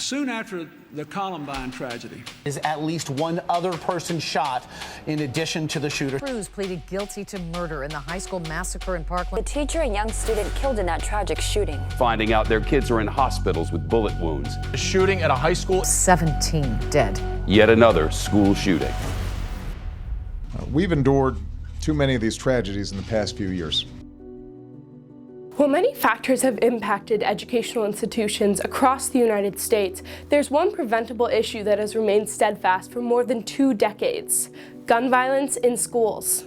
Soon after the Columbine tragedy, is at least one other person shot in addition to the shooter. Cruz pleaded guilty to murder in the high school massacre in Parkland. The teacher and young student killed in that tragic shooting. Finding out their kids are in hospitals with bullet wounds. A shooting at a high school. 17 dead. Yet another school shooting. We've endured too many of these tragedies in the past few years. While many factors have impacted educational institutions across the United States, there's one preventable issue that has remained steadfast for more than 2 decades: gun violence in schools.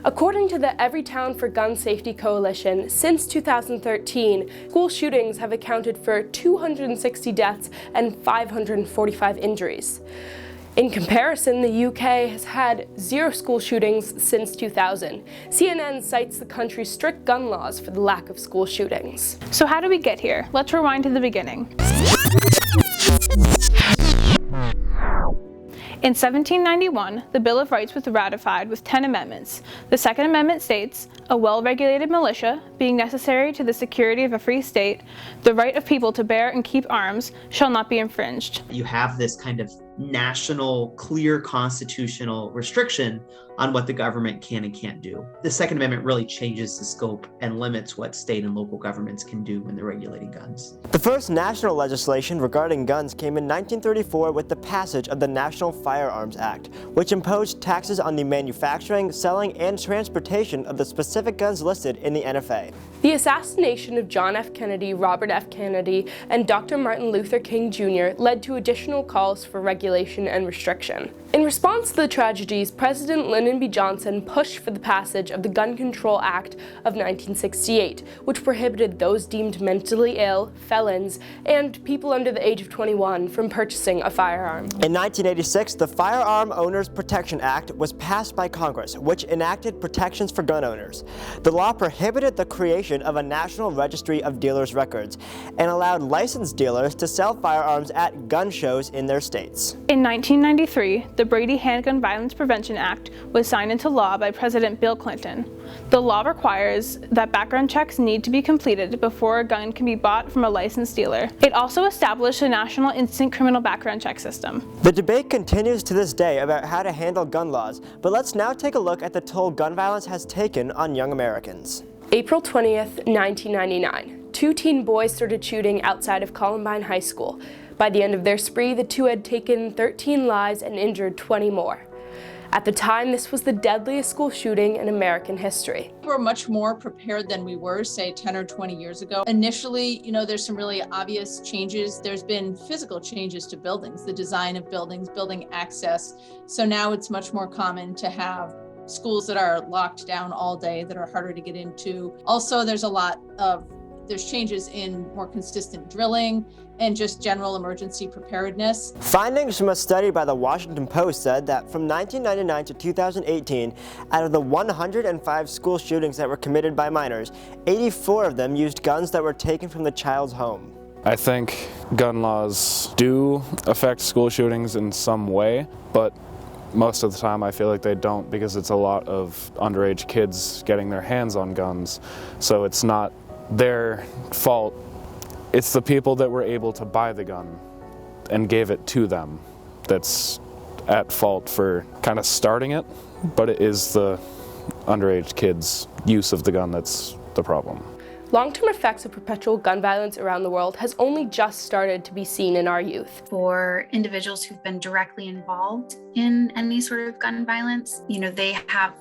According to the Everytown for Gun Safety Coalition, since 2013, school shootings have accounted for 260 deaths and 545 injuries. In comparison, the UK has had 0 school shootings since 2000. CNN cites the country's strict gun laws for the lack of school shootings. So how did we get here? Let's rewind to the beginning. In 1791, the Bill of Rights was ratified with 10 amendments. The Second Amendment states, a well-regulated militia, being necessary to the security of a free state, the right of people to bear and keep arms shall not be infringed. You have this kind of national, clear constitutional restriction on what the government can and can't do. The Second Amendment really changes the scope and limits what state and local governments can do when they're regulating guns. The first national legislation regarding guns came in 1934 with the passage of the National Firearms Act, which imposed taxes on the manufacturing, selling, and transportation of the specific guns listed in the NFA. The assassination of John F. Kennedy, Robert F. Kennedy, and Dr. Martin Luther King Jr. led to additional calls for regulation and restriction. In response to the tragedies, President Lyndon B. Johnson pushed for the passage of the Gun Control Act of 1968, which prohibited those deemed mentally ill, felons, and people under the age of 21 from purchasing a firearm. In 1986, the Firearm Owners Protection Act was passed by Congress, which enacted protections for gun owners. The law prohibited the creation of a national registry of dealers' records and allowed licensed dealers to sell firearms at gun shows in their states. In 1993, the Brady Handgun Violence Prevention Act was signed into law by President Bill Clinton. The law requires that background checks need to be completed before a gun can be bought from a licensed dealer. It also established a national instant criminal background check system. The debate continues to this day about how to handle gun laws, but let's now take a look at the toll gun violence has taken on young Americans. April 20th, 1999. 2 teen boys started shooting outside of Columbine High School. By the end of their spree, the 2 had taken 13 lives and injured 20 more. At the time, this was the deadliest school shooting in American history. We're much more prepared than we were, say, 10 or 20 years ago. Initially, there's some really obvious changes. There's been physical changes to buildings, the design of buildings, building access. So now it's much more common to have schools that are locked down all day, that are harder to get into. Also, there's changes in more consistent drilling and just general emergency preparedness. Findings from a study by the Washington Post said that from 1999 to 2018, out of the 105 school shootings that were committed by minors, 84 of them used guns that were taken from the child's home. I think gun laws do affect school shootings in some way, but most of the time I feel like they don't, because it's a lot of underage kids getting their hands on guns, so it's not their fault. It's the people that were able to buy the gun and gave it to them that's at fault for kind of starting it, but it is the underage kids' use of the gun that's the problem. Long-term effects of perpetual gun violence around the world has only just started to be seen in our youth. For individuals who've been directly involved in any sort of gun violence, they have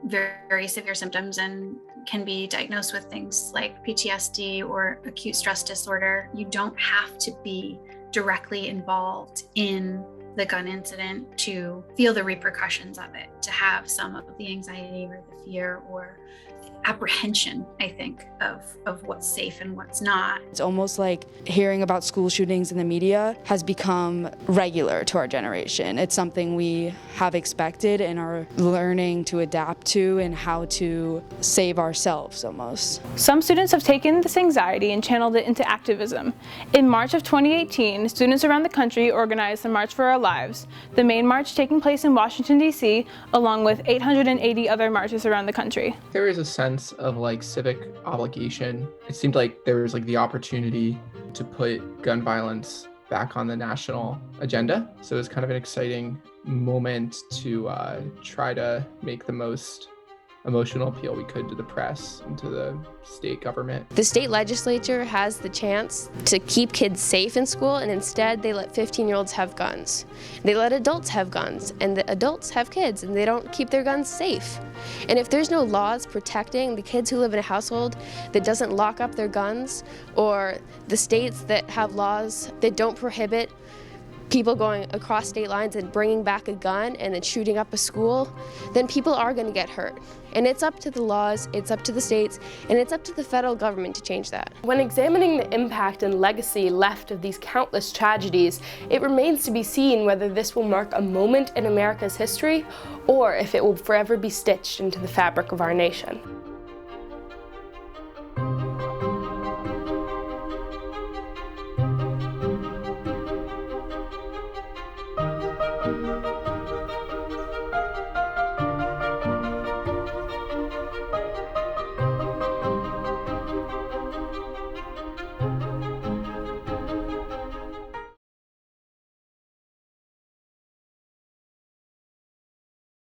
very severe symptoms and can be diagnosed with things like PTSD or acute stress disorder. You don't have to be directly involved in the gun incident to feel the repercussions of it, to have some of the anxiety or the fear or apprehension, I think, of what's safe and what's not. It's almost like hearing about school shootings in the media has become regular to our generation. It's something we have expected and are learning to adapt to and how to save ourselves almost. Some students have taken this anxiety and channeled it into activism. In March of 2018, students around the country organized the March for Our Lives, the main march taking place in Washington, D.C., along with 880 other marches around the country. There is a sense of civic obligation. It seemed like there was the opportunity to put gun violence back on the national agenda. So it's kind of an exciting moment to try to make the most emotional appeal we could to the press and to the state government. The state legislature has the chance to keep kids safe in school, and instead they let 15-year-olds have guns. They let adults have guns, and the adults have kids, and they don't keep their guns safe. And if there's no laws protecting the kids who live in a household that doesn't lock up their guns, or the states that have laws that don't prohibit people going across state lines and bringing back a gun and then shooting up a school, then people are going to get hurt. And it's up to the laws, it's up to the states, and it's up to the federal government to change that. When examining the impact and legacy left of these countless tragedies, it remains to be seen whether this will mark a moment in America's history or if it will forever be stitched into the fabric of our nation.